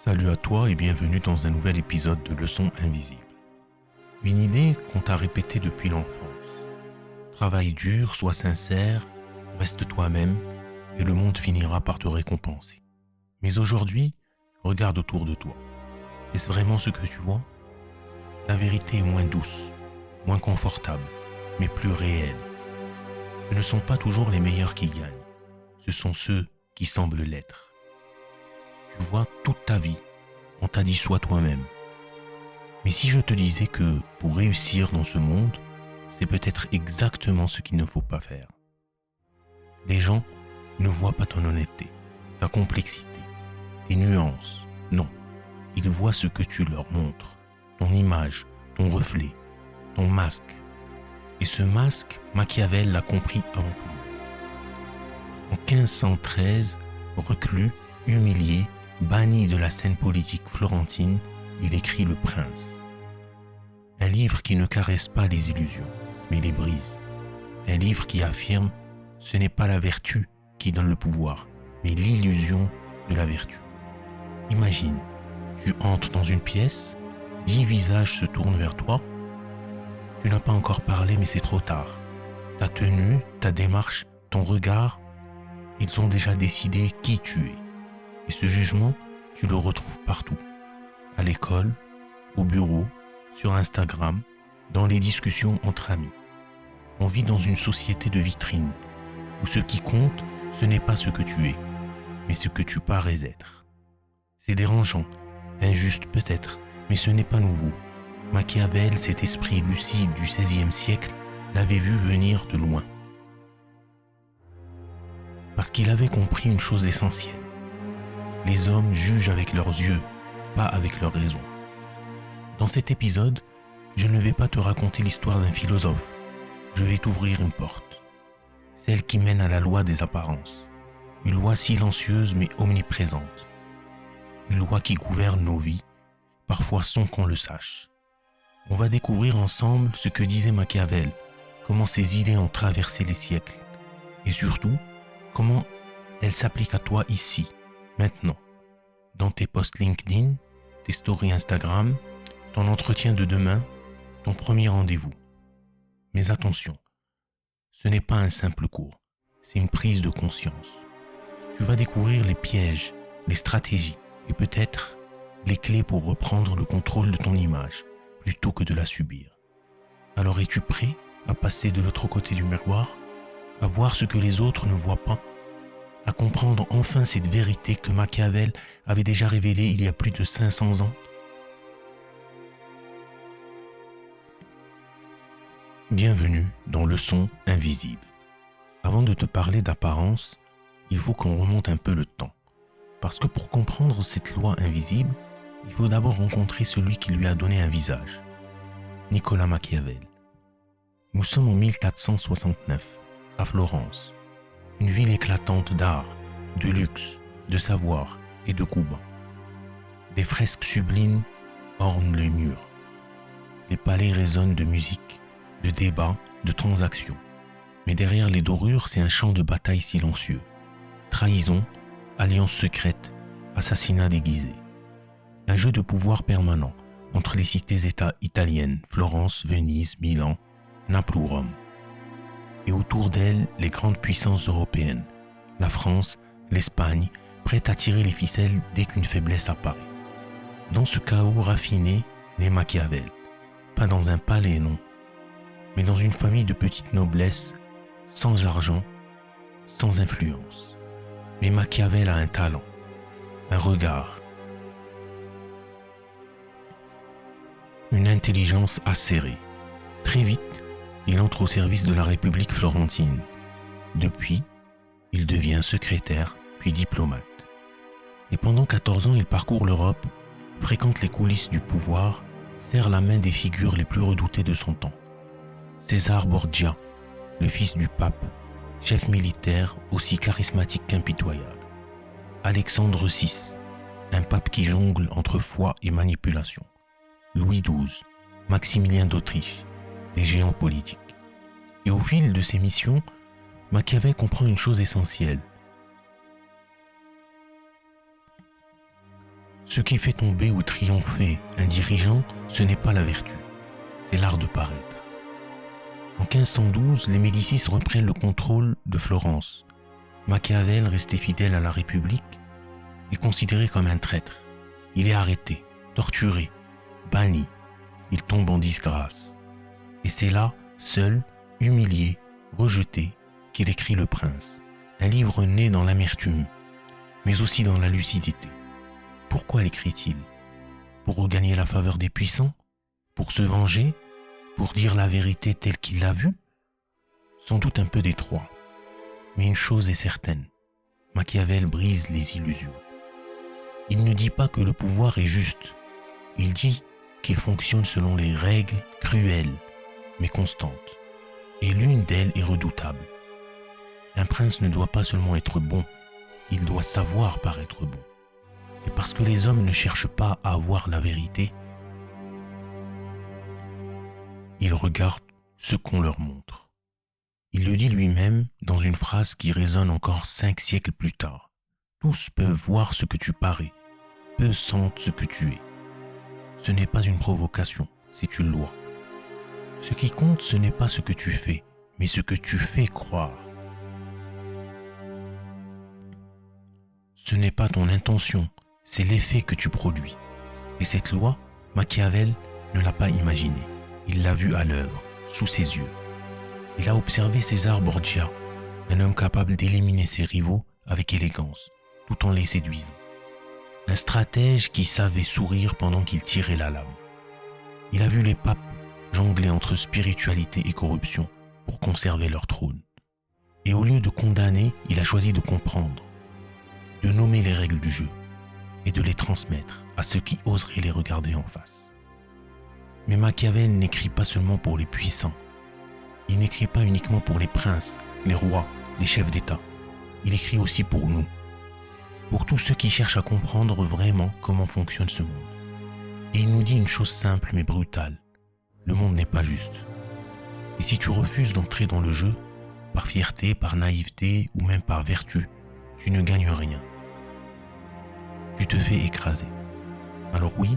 Salut à toi et bienvenue dans un nouvel épisode de Leçons invisibles. Une idée qu'on t'a répétée depuis l'enfance. Travaille dur, sois sincère, reste toi-même et le monde finira par te récompenser. Mais aujourd'hui, regarde autour de toi. Est-ce vraiment ce que tu vois? La vérité est moins douce, moins confortable, mais plus réelle. Ce ne sont pas toujours les meilleurs qui gagnent, ce sont ceux qui semblent l'être. Tu vois, toute ta vie, on t'a dit sois toi-même. Mais si je te disais que pour réussir dans ce monde, c'est peut-être exactement ce qu'il ne faut pas faire. Les gens ne voient pas ton honnêteté, ta complexité, tes nuances. Non, ils voient ce que tu leur montres, ton image, ton reflet, ton masque. Et ce masque, Machiavel l'a compris avant tout. En 1513, reclus, humilié, banni de la scène politique florentine, il écrit Le Prince. Un livre qui ne caresse pas les illusions, mais les brise. Un livre qui affirme « ce n'est pas la vertu qui donne le pouvoir, mais l'illusion de la vertu ». Imagine, tu entres dans une pièce, 10 visages se tournent vers toi. Tu n'as pas encore parlé, mais c'est trop tard. Ta tenue, ta démarche, ton regard, ils ont déjà décidé qui tu es. Et ce jugement, tu le retrouves partout. À l'école, au bureau, sur Instagram, dans les discussions entre amis. On vit dans une société de vitrines, où ce qui compte, ce n'est pas ce que tu es, mais ce que tu parais être. C'est dérangeant, injuste peut-être, mais ce n'est pas nouveau. Machiavel, cet esprit lucide du XVIe siècle, l'avait vu venir de loin. Parce qu'il avait compris une chose essentielle. Les hommes jugent avec leurs yeux, pas avec leur raison. Dans cet épisode, je ne vais pas te raconter l'histoire d'un philosophe. Je vais t'ouvrir une porte. Celle qui mène à la loi des apparences. Une loi silencieuse mais omniprésente. Une loi qui gouverne nos vies, parfois sans qu'on le sache. On va découvrir ensemble ce que disait Machiavel, comment ses idées ont traversé les siècles. Et surtout, comment elles s'appliquent à toi ici, maintenant. Dans tes posts LinkedIn, tes stories Instagram, ton entretien de demain, ton premier rendez-vous. Mais attention, ce n'est pas un simple cours, c'est une prise de conscience. Tu vas découvrir les pièges, les stratégies et peut-être les clés pour reprendre le contrôle de ton image plutôt que de la subir. Alors es-tu prêt à passer de l'autre côté du miroir, à voir ce que les autres ne voient pas, à comprendre enfin cette vérité que Machiavel avait déjà révélée il y a plus de 500 ans? Bienvenue dans Leçons invisibles. Avant de te parler d'apparence, il faut qu'on remonte un peu le temps. Parce que pour comprendre cette loi invisible, il faut d'abord rencontrer celui qui lui a donné un visage. Nicolas Machiavel. Nous sommes en 1469, à Florence, une ville éclatante d'art, de luxe, de savoir et de coups bas. Des fresques sublimes ornent les murs. Les palais résonnent de musique, de débats, de transactions. Mais derrière les dorures, c'est un champ de bataille silencieux. Trahison, alliance secrète, assassinat déguisé. Un jeu de pouvoir permanent entre les cités-États italiennes, Florence, Venise, Milan, Naples ou Rome. Et autour d'elles, les grandes puissances européennes, la France, l'Espagne, prêtes à tirer les ficelles dès qu'une faiblesse apparaît. Dans ce chaos raffiné, naît Machiavel. Pas dans un palais, non, mais dans une famille de petite noblesse, sans argent, sans influence. Mais Machiavel a un talent, un regard, une intelligence acérée. Très vite, il entre au service de la République florentine. Depuis, il devient secrétaire, puis diplomate. Et pendant 14 ans, il parcourt l'Europe, fréquente les coulisses du pouvoir, serre la main des figures les plus redoutées de son temps. César Borgia, le fils du pape, chef militaire aussi charismatique qu'impitoyable. Alexandre VI, un pape qui jongle entre foi et manipulation. Louis XII, Maximilien d'Autriche, des géants politiques. Et au fil de ses missions, Machiavel comprend une chose essentielle. Ce qui fait tomber ou triompher un dirigeant, ce n'est pas la vertu, c'est l'art de paraître. En 1512, les Médicis reprennent le contrôle de Florence. Machiavel, resté fidèle à la République, est considéré comme un traître. Il est arrêté, torturé, banni. Il tombe en disgrâce. Et c'est là, seul, humilié, rejeté, qu'il écrit Le Prince. Un livre né dans l'amertume, mais aussi dans la lucidité. Pourquoi l'écrit-il? Pour regagner la faveur des puissants? Pour se venger? Pour dire la vérité telle qu'il l'a vue? Sans doute un peu des trois. Mais une chose est certaine, Machiavel brise les illusions. Il ne dit pas que le pouvoir est juste. Il dit qu'il fonctionne selon les règles cruelles, mais constantes. Et l'une d'elles est redoutable. Un prince ne doit pas seulement être bon, il doit savoir paraître bon. Et parce que les hommes ne cherchent pas à avoir la vérité, ils regardent ce qu'on leur montre. Il le dit lui-même dans une phrase qui résonne encore 5 siècles plus tard. Tous peuvent voir ce que tu parais, peu sentent ce que tu es. Ce n'est pas une provocation, c'est une loi. Ce qui compte, ce n'est pas ce que tu fais, mais ce que tu fais croire. Ce n'est pas ton intention, c'est l'effet que tu produis. Et cette loi, Machiavel ne l'a pas imaginée. Il l'a vue à l'œuvre, sous ses yeux. Il a observé César Borgia, un homme capable d'éliminer ses rivaux avec élégance, tout en les séduisant. Un stratège qui savait sourire pendant qu'il tirait la lame. Il a vu les papes jongler entre spiritualité et corruption pour conserver leur trône. Et au lieu de condamner, il a choisi de comprendre, de nommer les règles du jeu et de les transmettre à ceux qui oseraient les regarder en face. Mais Machiavel n'écrit pas seulement pour les puissants. Il n'écrit pas uniquement pour les princes, les rois, les chefs d'État. Il écrit aussi pour nous, pour tous ceux qui cherchent à comprendre vraiment comment fonctionne ce monde. Et il nous dit une chose simple mais brutale. Le monde n'est pas juste. Et si tu refuses d'entrer dans le jeu, par fierté, par naïveté ou même par vertu, tu ne gagnes rien. Tu te fais écraser. Alors oui,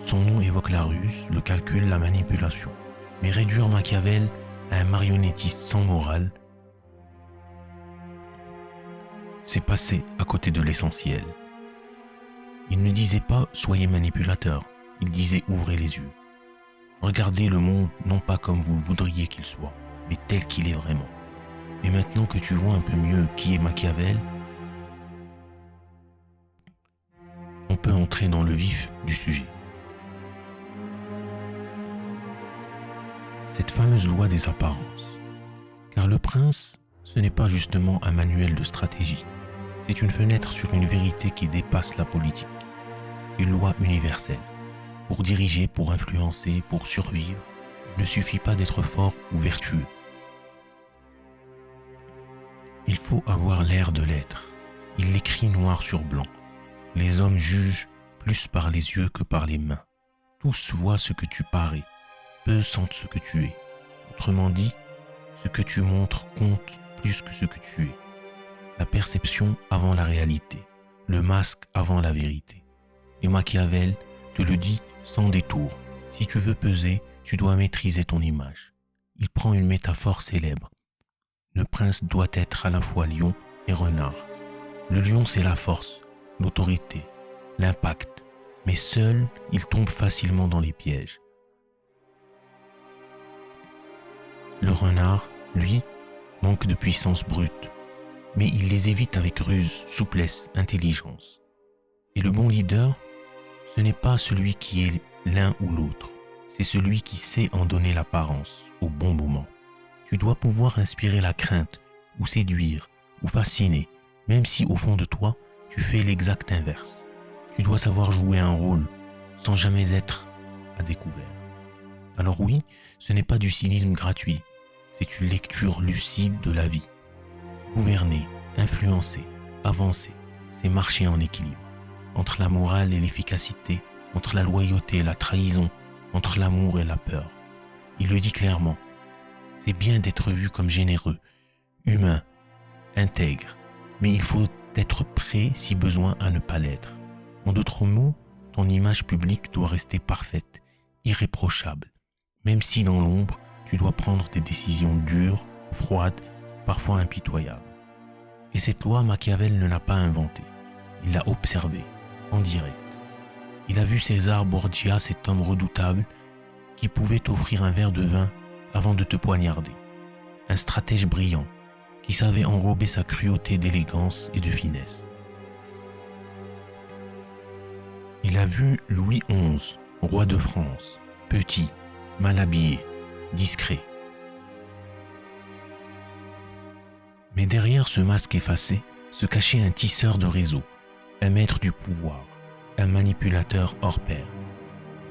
son nom évoque la ruse, le calcul, la manipulation. Mais réduire Machiavel à un marionnettiste sans morale, c'est passer à côté de l'essentiel. Il ne disait pas « soyez manipulateur », il disait « ouvrez les yeux ». Regardez le monde non pas comme vous voudriez qu'il soit, mais tel qu'il est vraiment. Et maintenant que tu vois un peu mieux qui est Machiavel, on peut entrer dans le vif du sujet. Cette fameuse loi des apparences. Car Le Prince, ce n'est pas justement un manuel de stratégie. C'est une fenêtre sur une vérité qui dépasse la politique. Une loi universelle. Pour diriger, pour influencer, pour survivre, il ne suffit pas d'être fort ou vertueux. Il faut avoir l'air de l'être. Il l'écrit noir sur blanc. Les hommes jugent plus par les yeux que par les mains. Tous voient ce que tu parais, peu sentent ce que tu es. Autrement dit, ce que tu montres compte plus que ce que tu es. La perception avant la réalité, le masque avant la vérité. Et Machiavel te le dit sans détour. Si tu veux peser, tu dois maîtriser ton image. Il prend une métaphore célèbre. Le prince doit être à la fois lion et renard. Le lion, c'est la force, l'autorité, l'impact. Mais seul, il tombe facilement dans les pièges. Le renard, lui, manque de puissance brute. Mais il les évite avec ruse, souplesse, intelligence. Et le bon leader, ce n'est pas celui qui est l'un ou l'autre. C'est celui qui sait en donner l'apparence au bon moment. Tu dois pouvoir inspirer la crainte, ou séduire, ou fasciner, même si au fond de toi, tu fais l'exact inverse. Tu dois savoir jouer un rôle, sans jamais être à découvert. Alors oui, ce n'est pas du cynisme gratuit, c'est une lecture lucide de la vie. Gouverner, influencer, avancer, c'est marcher en équilibre. Entre la morale et l'efficacité, entre la loyauté et la trahison, entre l'amour et la peur. Il le dit clairement. C'est bien d'être vu comme généreux, humain, intègre, mais il faut être prêt si besoin à ne pas l'être. En d'autres mots, ton image publique doit rester parfaite, irréprochable, même si dans l'ombre, tu dois prendre des décisions dures, froides, parfois impitoyables. Et cette loi, Machiavel ne l'a pas inventée. Il l'a observée, en direct. Il a vu César Borgia, cet homme redoutable, qui pouvait t'offrir un verre de vin avant de te poignarder. Un stratège brillant, qui savait enrober sa cruauté d'élégance et de finesse. Il a vu Louis XI, roi de France, petit, mal habillé, discret. Mais derrière ce masque effacé se cachait un tisseur de réseau, un maître du pouvoir, un manipulateur hors pair.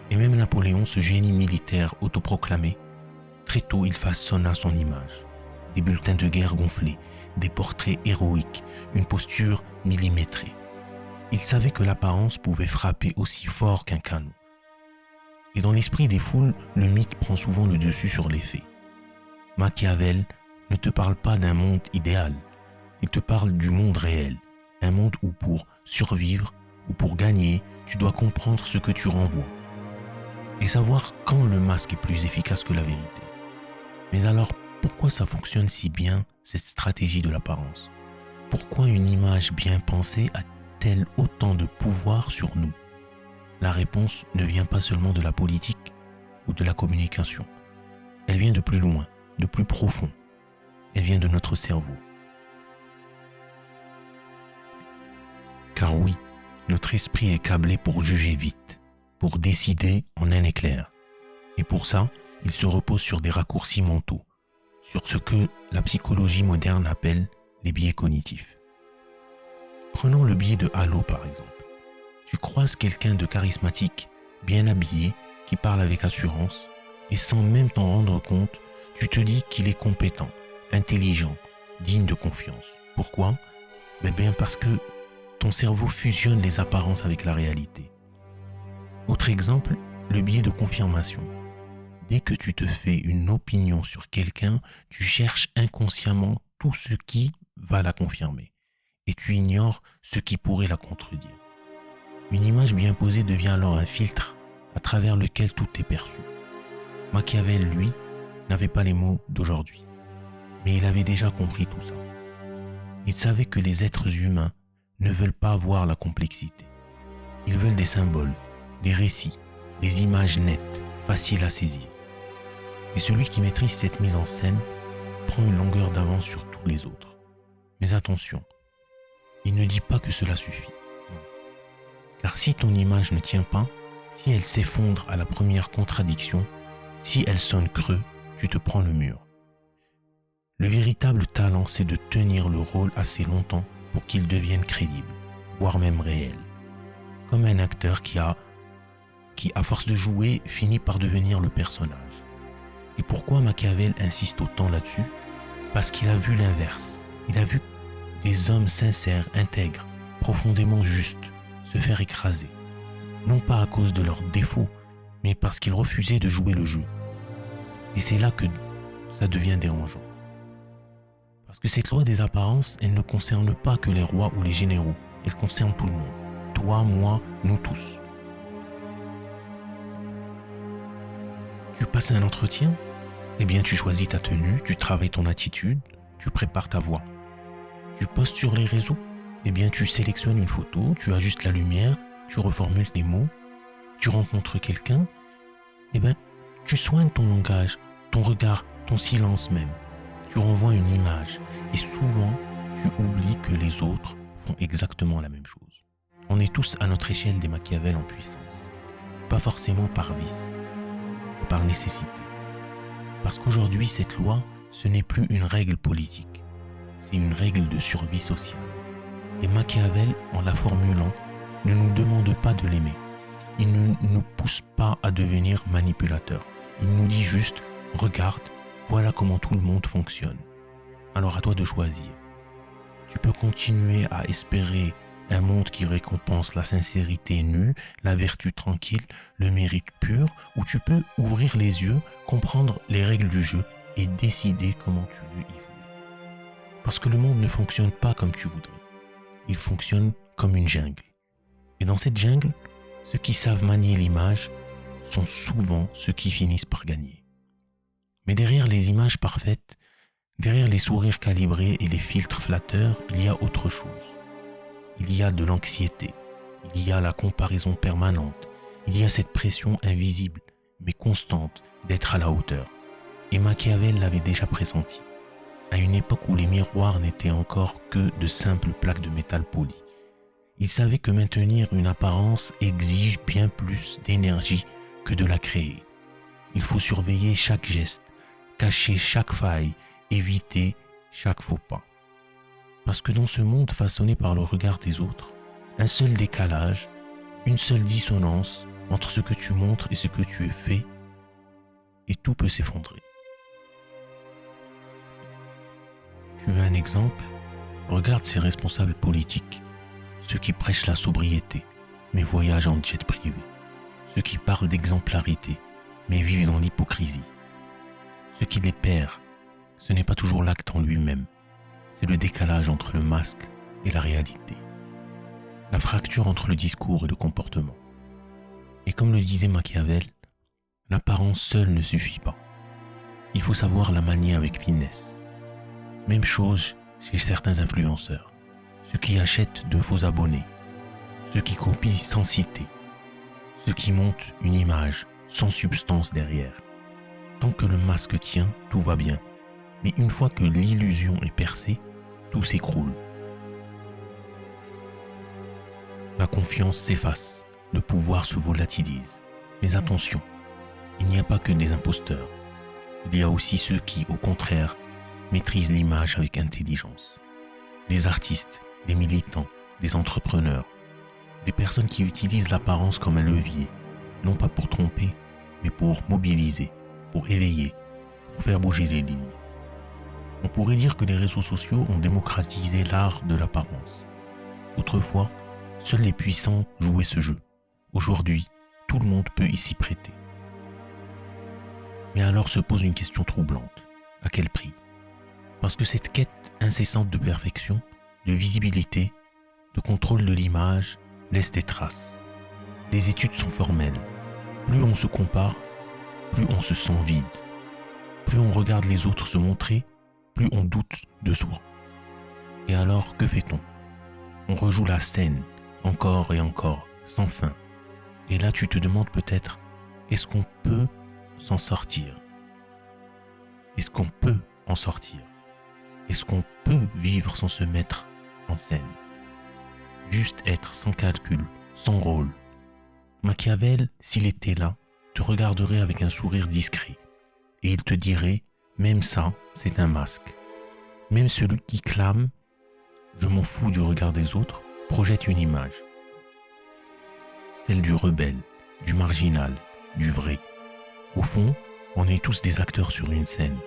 Et même Napoléon, ce génie militaire autoproclamé, très tôt il façonna son image. Des bulletins de guerre gonflés, des portraits héroïques, une posture millimétrée. Il savait que l'apparence pouvait frapper aussi fort qu'un canon. Et dans l'esprit des foules, le mythe prend souvent le dessus sur les faits. Machiavel ne te parle pas d'un monde idéal, il te parle du monde réel, un monde où pour survivre ou pour gagner, tu dois comprendre ce que tu renvoies et savoir quand le masque est plus efficace que la vérité. Mais alors, pourquoi ça fonctionne si bien, cette stratégie de l'apparence? Pourquoi une image bien pensée a-t-elle autant de pouvoir sur nous? La réponse ne vient pas seulement de la politique ou de la communication. Elle vient de plus loin, de plus profond. Elle vient de notre cerveau. Car oui, notre esprit est câblé pour juger vite, pour décider en un éclair. Et pour ça, il se repose sur des raccourcis mentaux, sur ce que la psychologie moderne appelle les biais cognitifs. Prenons le biais de halo par exemple. Tu croises quelqu'un de charismatique, bien habillé, qui parle avec assurance, et sans même t'en rendre compte, tu te dis qu'il est compétent, intelligent, digne de confiance. Pourquoi? Bien parce que ton cerveau fusionne les apparences avec la réalité. Autre exemple, le biais de confirmation. Dès que tu te fais une opinion sur quelqu'un, tu cherches inconsciemment tout ce qui va la confirmer, et tu ignores ce qui pourrait la contredire. Une image bien posée devient alors un filtre à travers lequel tout est perçu. Machiavel, lui, n'avait pas les mots d'aujourd'hui, mais il avait déjà compris tout ça. Il savait que les êtres humains ne veulent pas voir la complexité. Ils veulent des symboles, des récits, des images nettes, faciles à saisir. Et celui qui maîtrise cette mise en scène prend une longueur d'avance sur tous les autres. Mais attention, il ne dit pas que cela suffit. Non. Car si ton image ne tient pas, si elle s'effondre à la première contradiction, si elle sonne creux, tu te prends le mur. Le véritable talent, c'est de tenir le rôle assez longtemps pour qu'il devienne crédible, voire même réel. Comme un acteur qui, à force de jouer, finit par devenir le personnage. Et pourquoi Machiavel insiste autant là-dessus? Parce qu'il a vu l'inverse. Il a vu des hommes sincères, intègres, profondément justes, se faire écraser. Non pas à cause de leurs défauts, mais parce qu'ils refusaient de jouer le jeu. Et c'est là que ça devient dérangeant. Parce que cette loi des apparences, elle ne concerne pas que les rois ou les généraux. Elle concerne tout le monde. Toi, moi, nous tous. Tu passes un entretien? Eh bien, tu choisis ta tenue, tu travailles ton attitude, tu prépares ta voix. Tu postes sur les réseaux? Eh bien, tu sélectionnes une photo, tu ajustes la lumière, tu reformules tes mots. Tu rencontres quelqu'un? Eh bien, tu soignes ton langage, ton regard, ton silence même. Tu renvoies une image et souvent, tu oublies que les autres font exactement la même chose. On est tous à notre échelle des Machiavel en puissance. Pas forcément par vice, mais par nécessité. Parce qu'aujourd'hui, cette loi, ce n'est plus une règle politique, c'est une règle de survie sociale. Et Machiavel, en la formulant, ne nous demande pas de l'aimer. Il ne nous pousse pas à devenir manipulateurs. Il nous dit juste, regarde, voilà comment tout le monde fonctionne. Alors à toi de choisir. Tu peux continuer à espérer un monde qui récompense la sincérité nue, la vertu tranquille, le mérite pur, ou tu peux ouvrir les yeux, comprendre les règles du jeu et décider comment tu veux y jouer. Parce que le monde ne fonctionne pas comme tu voudrais. Il fonctionne comme une jungle. Et dans cette jungle, ceux qui savent manier l'image sont souvent ceux qui finissent par gagner. Mais derrière les images parfaites, derrière les sourires calibrés et les filtres flatteurs, il y a autre chose. Il y a de l'anxiété, il y a la comparaison permanente, il y a cette pression invisible, mais constante, d'être à la hauteur. Et Machiavel l'avait déjà pressenti, à une époque où les miroirs n'étaient encore que de simples plaques de métal poli. Il savait que maintenir une apparence exige bien plus d'énergie que de la créer. Il faut surveiller chaque geste, cacher chaque faille, éviter chaque faux pas. Parce que dans ce monde façonné par le regard des autres, un seul décalage, une seule dissonance entre ce que tu montres et ce que tu es fait, et tout peut s'effondrer. Tu veux un exemple? Regarde ces responsables politiques, ceux qui prêchent la sobriété, mais voyagent en jet privé, ceux qui parlent d'exemplarité, mais vivent dans l'hypocrisie. Ce qui les perd, ce n'est pas toujours l'acte en lui-même, c'est le décalage entre le masque et la réalité, la fracture entre le discours et le comportement. Et comme le disait Machiavel, l'apparence seule ne suffit pas. Il faut savoir la manier avec finesse. Même chose chez certains influenceurs, ceux qui achètent de faux abonnés, ceux qui copient sans citer, ceux qui montent une image sans substance derrière. Tant que le masque tient, tout va bien. Mais une fois que l'illusion est percée, tout s'écroule. La confiance s'efface, le pouvoir se volatilise. Mais attention, il n'y a pas que des imposteurs. Il y a aussi ceux qui, au contraire, maîtrisent l'image avec intelligence. Des artistes, des militants, des entrepreneurs, des personnes qui utilisent l'apparence comme un levier, non pas pour tromper, mais pour mobiliser, pour éveiller, pour faire bouger les lignes. On pourrait dire que les réseaux sociaux ont démocratisé l'art de l'apparence. Autrefois, seuls les puissants jouaient ce jeu. Aujourd'hui, tout le monde peut y s'y prêter. Mais alors se pose une question troublante. À quel prix? Parce que cette quête incessante de perfection, de visibilité, de contrôle de l'image, laisse des traces. Les études sont formelles. Plus on se compare, plus on se sent vide. Plus on regarde les autres se montrer, plus on doute de soi. Et alors, que fait-on? On rejoue la scène, encore et encore, sans fin. Et là, tu te demandes peut-être, est-ce qu'on peut s'en sortir? Est-ce qu'on peut en sortir? Est-ce qu'on peut vivre sans se mettre en scène? Juste être sans calcul, sans rôle. Machiavel, s'il était là, te regarderait avec un sourire discret. Et il te dirait, même ça, c'est un masque. Même celui qui clame « je m'en fous du regard des autres » projette une image. Celle du rebelle, du marginal, du vrai. Au fond, on est tous des acteurs sur une scène.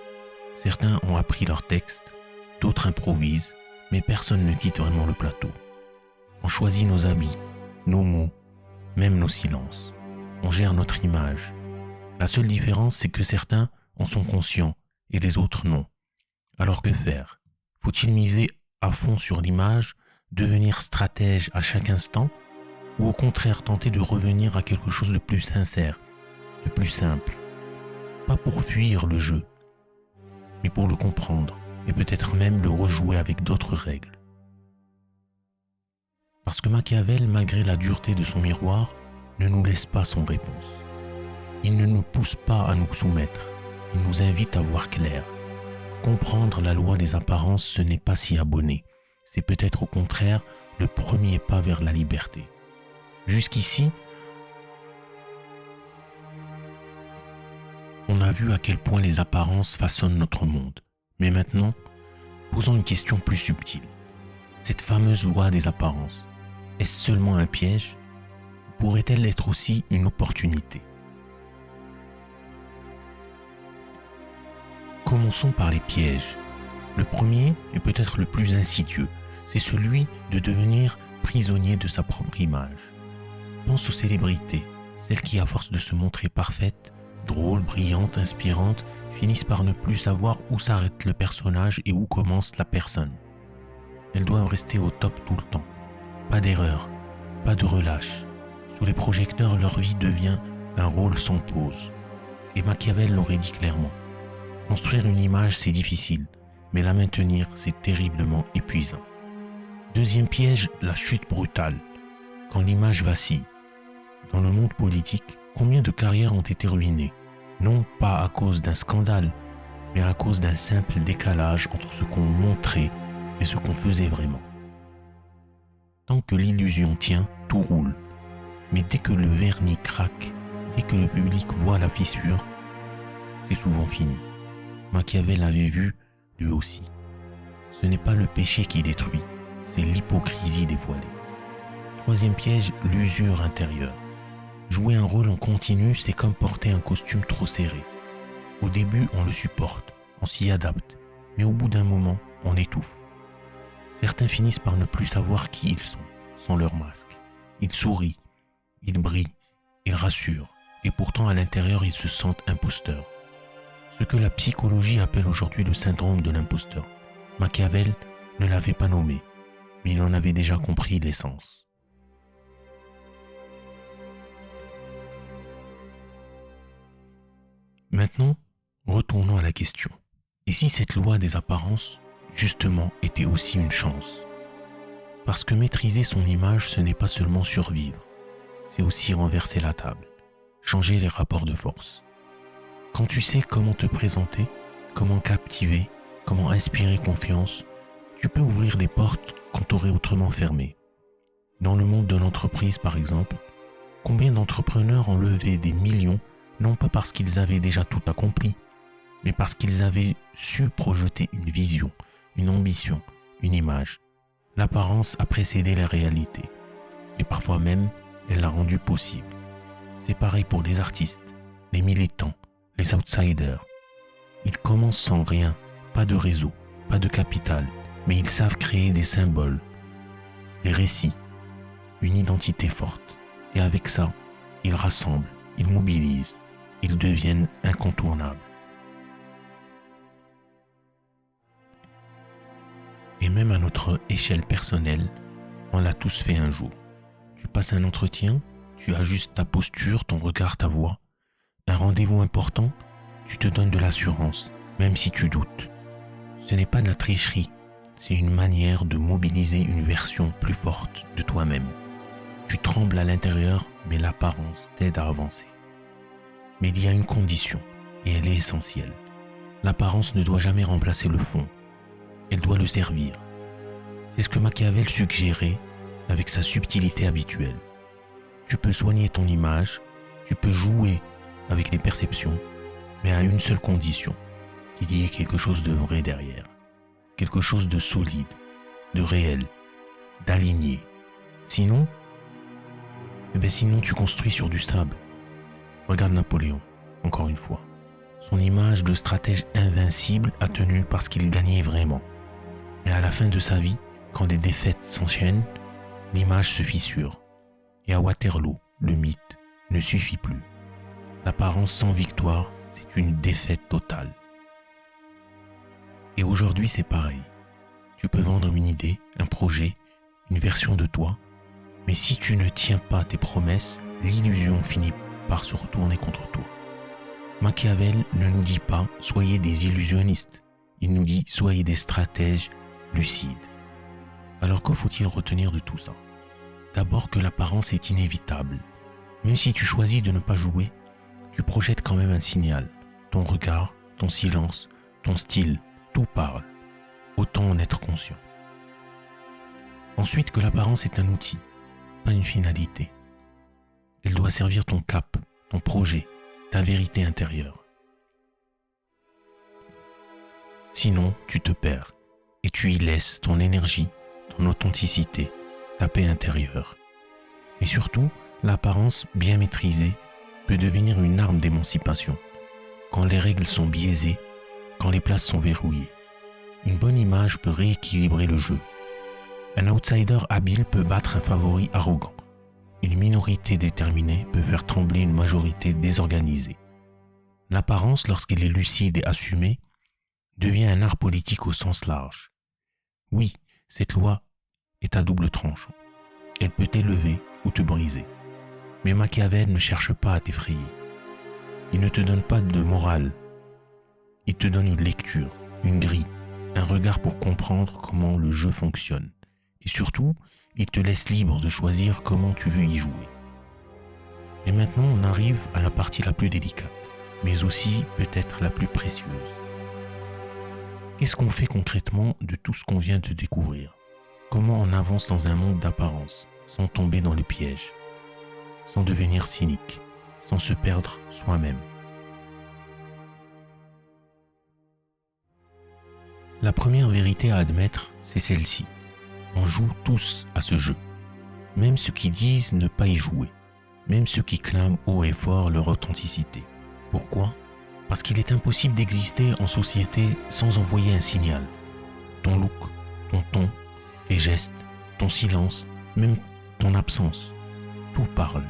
Certains ont appris leur texte, d'autres improvisent, mais personne ne quitte vraiment le plateau. On choisit nos habits, nos mots, même nos silences. On gère notre image. La seule différence, c'est que certains en sont conscients et les autres non. Alors que faire? Faut-il miser à fond sur l'image, devenir stratège à chaque instant, ou au contraire tenter de revenir à quelque chose de plus sincère, de plus simple? Pas pour fuir le jeu, mais pour le comprendre et peut-être même le rejouer avec d'autres règles. Parce que Machiavel, malgré la dureté de son miroir, ne nous laisse pas sans réponse. Il ne nous pousse pas à nous soumettre, il nous invite à voir clair. Comprendre la loi des apparences, ce n'est pas s'y abonner, c'est peut-être au contraire le premier pas vers la liberté. Jusqu'ici, on a vu à quel point les apparences façonnent notre monde. Mais maintenant, posons une question plus subtile. Cette fameuse loi des apparences, est-ce seulement un piège? Ou pourrait-elle être aussi une opportunité? Commençons par les pièges. Le premier est peut-être le plus insidieux, c'est celui de devenir prisonnier de sa propre image. Pense aux célébrités, celles qui, à force de se montrer parfaites, drôles, brillantes, inspirantes, finissent par ne plus savoir où s'arrête le personnage et où commence la personne. Elles doivent rester au top tout le temps. Pas d'erreur, pas de relâche. Sous les projecteurs, leur vie devient un rôle sans pause. Et Machiavel l'aurait dit clairement. Construire une image, c'est difficile, mais la maintenir, c'est terriblement épuisant. Deuxième piège, la chute brutale, quand l'image vacille. Dans le monde politique, combien de carrières ont été ruinées, non pas à cause d'un scandale, mais à cause d'un simple décalage entre ce qu'on montrait et ce qu'on faisait vraiment. Tant que l'illusion tient, tout roule. Mais dès que le vernis craque, dès que le public voit la fissure, c'est souvent fini. Machiavel l'avait vu, lui aussi. Ce n'est pas le péché qui détruit, c'est l'hypocrisie dévoilée. Troisième piège, l'usure intérieure. Jouer un rôle en continu, c'est comme porter un costume trop serré. Au début, on le supporte, on s'y adapte, mais au bout d'un moment, on étouffe. Certains finissent par ne plus savoir qui ils sont, sans leur masque. Ils sourient, ils brillent, ils rassurent, et pourtant à l'intérieur, ils se sentent imposteurs. Ce que la psychologie appelle aujourd'hui le syndrome de l'imposteur. Machiavel ne l'avait pas nommé, mais il en avait déjà compris l'essence. Maintenant, retournons à la question. Et si cette loi des apparences, justement, était aussi une chance? Parce que maîtriser son image, ce n'est pas seulement survivre, c'est aussi renverser la table, changer les rapports de force. Quand tu sais comment te présenter, comment captiver, comment inspirer confiance, tu peux ouvrir des portes qu'on t'aurait autrement fermées. Dans le monde de l'entreprise, par exemple, combien d'entrepreneurs ont levé des millions, non pas parce qu'ils avaient déjà tout accompli, mais parce qu'ils avaient su projeter une vision, une ambition, une image. L'apparence a précédé la réalité, et parfois même, elle l'a rendue possible. C'est pareil pour les artistes, les militants, les outsiders. Ils commencent sans rien, pas de réseau, pas de capital, mais ils savent créer des symboles, des récits, une identité forte. Et avec ça, ils rassemblent, ils mobilisent, ils deviennent incontournables. Et même à notre échelle personnelle, on l'a tous fait un jour. Tu passes un entretien, tu ajustes ta posture, ton regard, ta voix. Un rendez-vous important, tu te donnes de l'assurance, même si tu doutes. Ce n'est pas de la tricherie, c'est une manière de mobiliser une version plus forte de toi-même. Tu trembles à l'intérieur, mais l'apparence t'aide à avancer. Mais il y a une condition, et elle est essentielle. L'apparence ne doit jamais remplacer le fond. Elle doit le servir. C'est ce que Machiavel suggérait avec sa subtilité habituelle. Tu peux soigner ton image, tu peux jouer avec les perceptions, mais à une seule condition, qu'il y ait quelque chose de vrai derrière, quelque chose de solide, de réel, d'aligné. Sinon, sinon tu construis sur du sable. Regarde Napoléon, encore une fois. Son image de stratège invincible a tenu parce qu'il gagnait vraiment. Mais à la fin de sa vie, quand des défaites s'enchaînent, l'image se fissure. Et à Waterloo, le mythe ne suffit plus. L'apparence sans victoire, c'est une défaite totale. Et aujourd'hui, c'est pareil. Tu peux vendre une idée, un projet, une version de toi, mais si tu ne tiens pas tes promesses, l'illusion finit par se retourner contre toi. Machiavel ne nous dit pas « soyez des illusionnistes », il nous dit « soyez des stratèges lucides ». Alors que faut-il retenir de tout ça? D'abord que l'apparence est inévitable. Même si tu choisis de ne pas jouer, tu projettes quand même un signal. Ton regard, ton silence, ton style, tout parle. Autant en être conscient. Ensuite que l'apparence est un outil, pas une finalité. Elle doit servir ton cap, ton projet, ta vérité intérieure. Sinon, tu te perds et tu y laisses ton énergie, ton authenticité, ta paix intérieure. Et surtout, l'apparence bien maîtrisée peut devenir une arme d'émancipation quand les règles sont biaisées, quand les places sont verrouillées. Une bonne image peut rééquilibrer le jeu. Un outsider habile peut battre un favori arrogant. Une minorité déterminée peut faire trembler une majorité désorganisée. L'apparence, lorsqu'elle est lucide et assumée, devient un art politique au sens large. Oui, cette loi est à double tranchant. Elle peut t'élever ou te briser. Mais Machiavel ne cherche pas à t'effrayer. Il ne te donne pas de morale. Il te donne une lecture, une grille, un regard pour comprendre comment le jeu fonctionne. Et surtout, il te laisse libre de choisir comment tu veux y jouer. Et maintenant, on arrive à la partie la plus délicate, mais aussi peut-être la plus précieuse. Qu'est-ce qu'on fait concrètement de tout ce qu'on vient de découvrir? Comment on avance dans un monde d'apparence, sans tomber dans le piège, sans devenir cynique, sans se perdre soi-même? La première vérité à admettre, c'est celle-ci. On joue tous à ce jeu. Même ceux qui disent ne pas y jouer. Même ceux qui clament haut et fort leur authenticité. Pourquoi? Parce qu'il est impossible d'exister en société sans envoyer un signal. Ton look, ton ton, tes gestes, ton silence, même ton absence. Tout parle.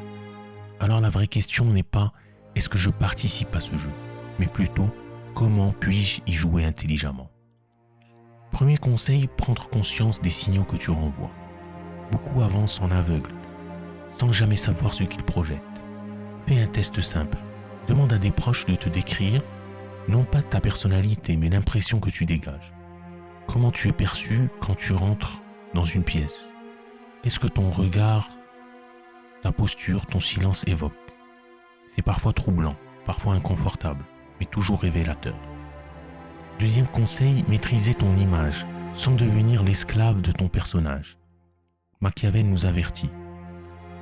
Alors la vraie question n'est pas « est-ce que je participe à ce jeu ?» mais plutôt « comment puis-je y jouer intelligemment ?» Premier conseil, prendre conscience des signaux que tu renvoies. Beaucoup avancent en aveugle, sans jamais savoir ce qu'ils projettent. Fais un test simple. Demande à des proches de te décrire, non pas ta personnalité, mais l'impression que tu dégages. Comment tu es perçu quand tu rentres dans une pièce? Qu'est-ce que ton regard, ta posture, ton silence évoquent? C'est parfois troublant, parfois inconfortable, mais toujours révélateur. Deuxième conseil, maîtriser ton image, sans devenir l'esclave de ton personnage. Machiavel nous avertit.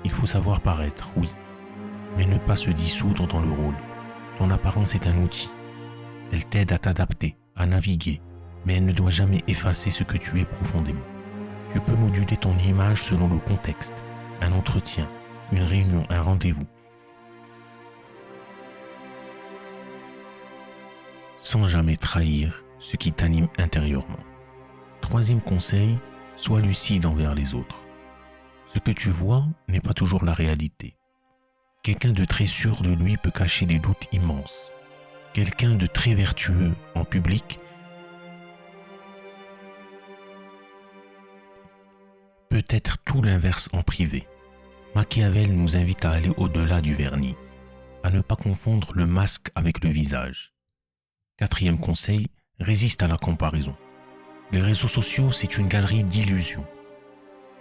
Il faut savoir paraître, oui, mais ne pas se dissoudre dans le rôle. Ton apparence est un outil. Elle t'aide à t'adapter, à naviguer, mais elle ne doit jamais effacer ce que tu es profondément. Tu peux moduler ton image selon le contexte, un entretien, une réunion, un rendez-vous. Sans jamais trahir ce qui t'anime intérieurement. Troisième conseil, sois lucide envers les autres. Ce que tu vois n'est pas toujours la réalité. Quelqu'un de très sûr de lui peut cacher des doutes immenses. Quelqu'un de très vertueux en public peut être tout l'inverse en privé. Machiavel nous invite à aller au-delà du vernis, à ne pas confondre le masque avec le visage. Quatrième conseil, résiste à la comparaison. Les réseaux sociaux, c'est une galerie d'illusions.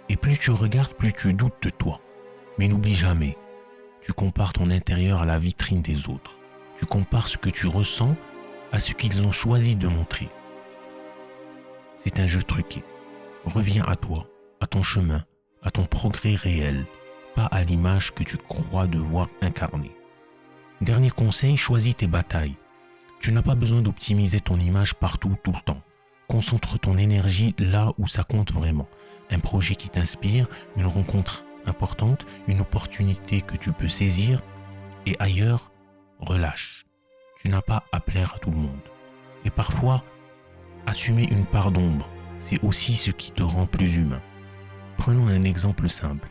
Et plus tu regardes, plus tu doutes de toi. Mais n'oublie jamais, tu compares ton intérieur à la vitrine des autres. Tu compares ce que tu ressens à ce qu'ils ont choisi de montrer. C'est un jeu truqué. Reviens à toi, à ton chemin, à ton progrès réel, pas à l'image que tu crois devoir incarner. Dernier conseil, choisis tes batailles. Tu n'as pas besoin d'optimiser ton image partout, tout le temps. Concentre ton énergie là où ça compte vraiment. Un projet qui t'inspire, une rencontre importante, une opportunité que tu peux saisir. Et ailleurs, relâche. Tu n'as pas à plaire à tout le monde. Et parfois, assumer une part d'ombre, c'est aussi ce qui te rend plus humain. Prenons un exemple simple.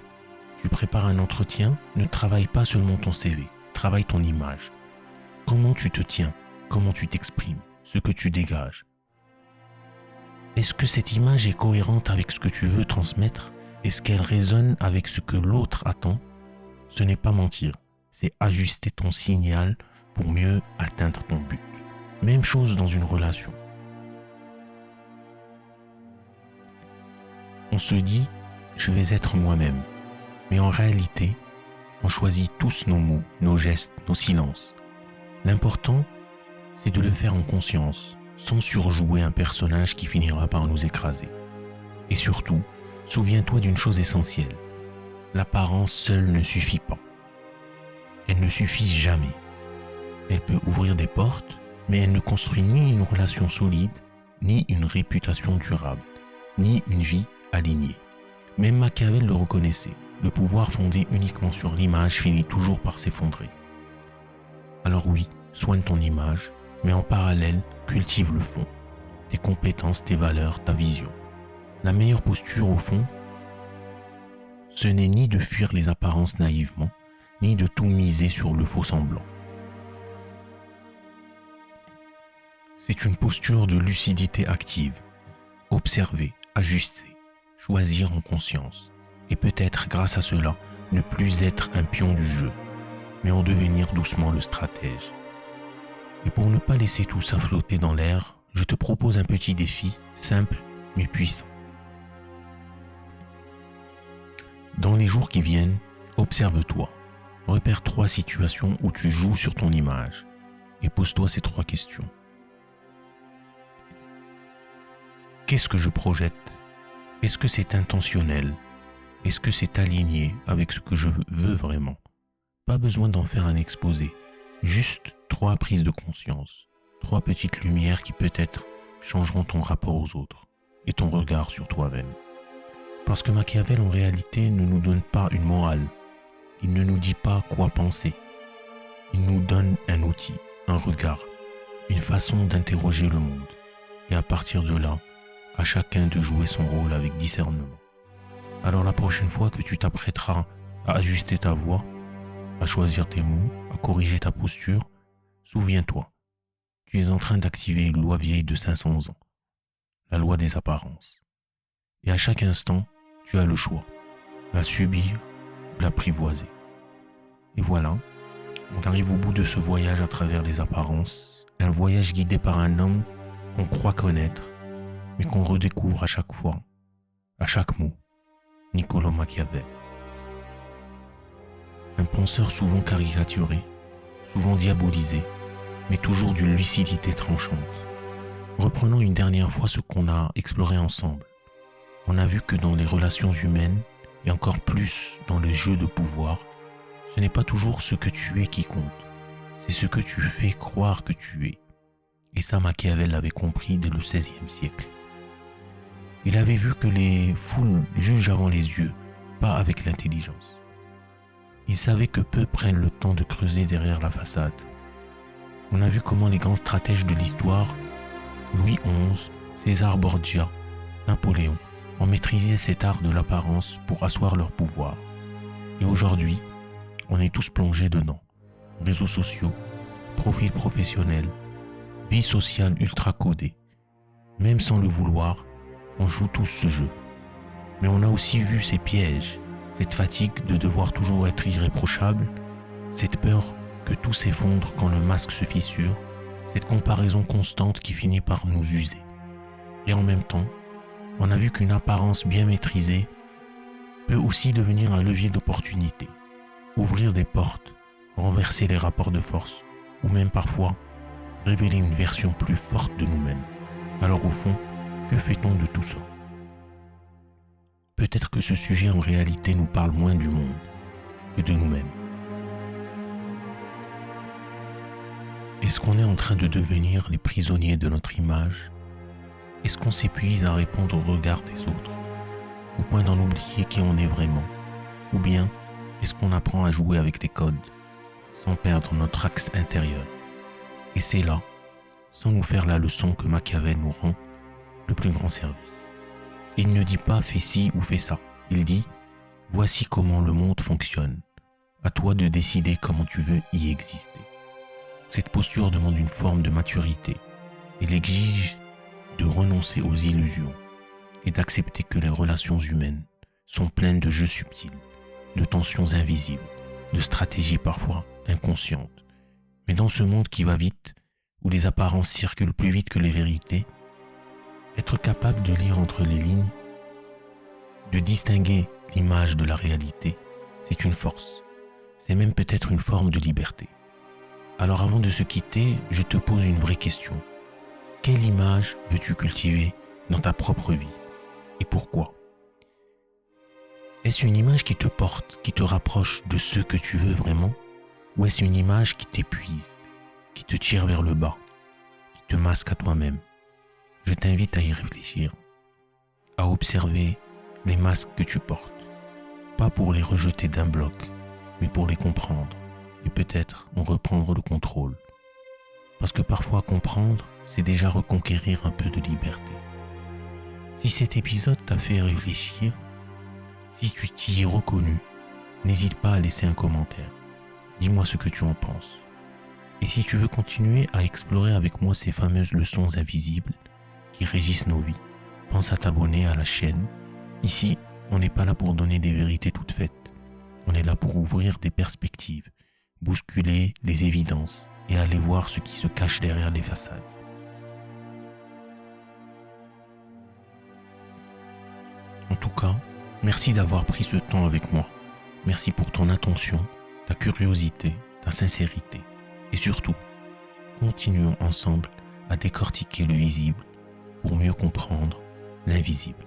Tu prépares un entretien, ne travaille pas seulement ton CV, travaille ton image. Comment tu te tiens? Comment tu t'exprimes, ce que tu dégages. Est-ce que cette image est cohérente avec ce que tu veux transmettre? Est-ce qu'elle résonne avec ce que l'autre attend? Ce n'est pas mentir, c'est ajuster ton signal pour mieux atteindre ton but. Même chose dans une relation. On se dit, je vais être moi-même. Mais en réalité, on choisit tous nos mots, nos gestes, nos silences. L'important, c'est de le faire en conscience, sans surjouer un personnage qui finira par nous écraser. Et surtout, souviens-toi d'une chose essentielle. L'apparence seule ne suffit pas. Elle ne suffit jamais. Elle peut ouvrir des portes, mais elle ne construit ni une relation solide, ni une réputation durable, ni une vie alignée. Même Machiavel le reconnaissait. Le pouvoir fondé uniquement sur l'image finit toujours par s'effondrer. Alors oui, soigne ton image, mais en parallèle, cultive le fond, tes compétences, tes valeurs, ta vision. La meilleure posture au fond, ce n'est ni de fuir les apparences naïvement, ni de tout miser sur le faux semblant. C'est une posture de lucidité active, observer, ajuster, choisir en conscience. et peut-être grâce à cela ne plus être un pion du jeu, mais en devenir doucement le stratège. Et pour ne pas laisser tout ça flotter dans l'air, je te propose un petit défi, simple mais puissant. Dans les jours qui viennent, observe-toi. Repère 3 situations où tu joues sur ton image et pose-toi ces 3 questions. Qu'est-ce que je projette? Est-ce que c'est intentionnel? Est-ce que c'est aligné avec ce que je veux vraiment? Pas besoin d'en faire un exposé, juste 3 prises de conscience, 3 petites lumières qui peut-être changeront ton rapport aux autres et ton regard sur toi-même. Parce que Machiavel en réalité ne nous donne pas une morale, il ne nous dit pas quoi penser, il nous donne un outil, un regard, une façon d'interroger le monde. Et à partir de là, à chacun de jouer son rôle avec discernement. Alors la prochaine fois que tu t'apprêteras à ajuster ta voix, à choisir tes mots, à corriger ta posture, souviens-toi, tu es en train d'activer une loi vieille de 500 ans, la loi des apparences. Et à chaque instant, tu as le choix, la subir ou l'apprivoiser. Et voilà, on arrive au bout de ce voyage à travers les apparences, un voyage guidé par un homme qu'on croit connaître, mais qu'on redécouvre à chaque fois, à chaque mot, Niccolò Machiavel. Un penseur souvent caricaturé, souvent diabolisé, mais toujours d'une lucidité tranchante. Reprenons une dernière fois ce qu'on a exploré ensemble. On a vu que dans les relations humaines, et encore plus dans le jeu de pouvoir, ce n'est pas toujours ce que tu es qui compte, c'est ce que tu fais croire que tu es. Et ça, Machiavel l'avait compris dès le XVIe siècle. Il avait vu que les foules jugent avant les yeux, pas avec l'intelligence. Il savait que peu prennent le temps de creuser derrière la façade. On a vu comment les grands stratèges de l'histoire, Louis XI, César Borgia, Napoléon, ont maîtrisé cet art de l'apparence pour asseoir leur pouvoir. Et aujourd'hui, on est tous plongés dedans. Réseaux sociaux, profils professionnels, vie sociale ultra codée. Même sans le vouloir, on joue tous ce jeu. Mais on a aussi vu ces pièges, cette fatigue de devoir toujours être irréprochable, cette peur que tout s'effondre quand le masque se fissure, cette comparaison constante qui finit par nous user. Et en même temps, on a vu qu'une apparence bien maîtrisée peut aussi devenir un levier d'opportunité, ouvrir des portes, renverser les rapports de force, ou même parfois révéler une version plus forte de nous-mêmes. Alors au fond, que fait-on de tout ça? Peut-être que ce sujet en réalité nous parle moins du monde que de nous-mêmes. Est-ce qu'on est en train de devenir les prisonniers de notre image? Est-ce qu'on s'épuise à répondre au regard des autres, au point d'en oublier qui on est vraiment? Ou bien, est-ce qu'on apprend à jouer avec les codes, sans perdre notre axe intérieur? Et c'est là, sans nous faire la leçon que Machiavel nous rend, le plus grand service. Il ne dit pas « fais ci ou fais ça ». Il dit « voici comment le monde fonctionne. À toi de décider comment tu veux y exister ». Cette posture demande une forme de maturité. Elle exige de renoncer aux illusions et d'accepter que les relations humaines sont pleines de jeux subtils, de tensions invisibles, de stratégies parfois inconscientes. Mais dans ce monde qui va vite, où les apparences circulent plus vite que les vérités, être capable de lire entre les lignes, de distinguer l'image de la réalité, c'est une force. C'est même peut-être une forme de liberté. Alors avant de se quitter, je te pose une vraie question. Quelle image veux-tu cultiver dans ta propre vie? Et pourquoi? Est-ce une image qui te porte, qui te rapproche de ce que tu veux vraiment? Ou est-ce une image qui t'épuise, qui te tire vers le bas, qui te masque à toi-même? Je t'invite à y réfléchir, à observer les masques que tu portes, pas pour les rejeter d'un bloc, mais pour les comprendre et peut-être en reprendre le contrôle. Parce que parfois comprendre, c'est déjà reconquérir un peu de liberté. Si cet épisode t'a fait réfléchir, si tu t'y es reconnu, n'hésite pas à laisser un commentaire. Dis-moi ce que tu en penses. Et si tu veux continuer à explorer avec moi ces fameuses leçons invisibles qui régissent nos vies, pense à t'abonner à la chaîne. Ici, On n'est pas là pour donner des vérités toutes faites. On est là pour ouvrir des perspectives, bousculer les évidences et aller voir ce qui se cache derrière les façades. En tout cas, merci d'avoir pris ce temps avec moi. Merci pour ton attention, ta curiosité, ta sincérité. Et surtout, continuons ensemble à décortiquer le visible pour mieux comprendre l'invisible.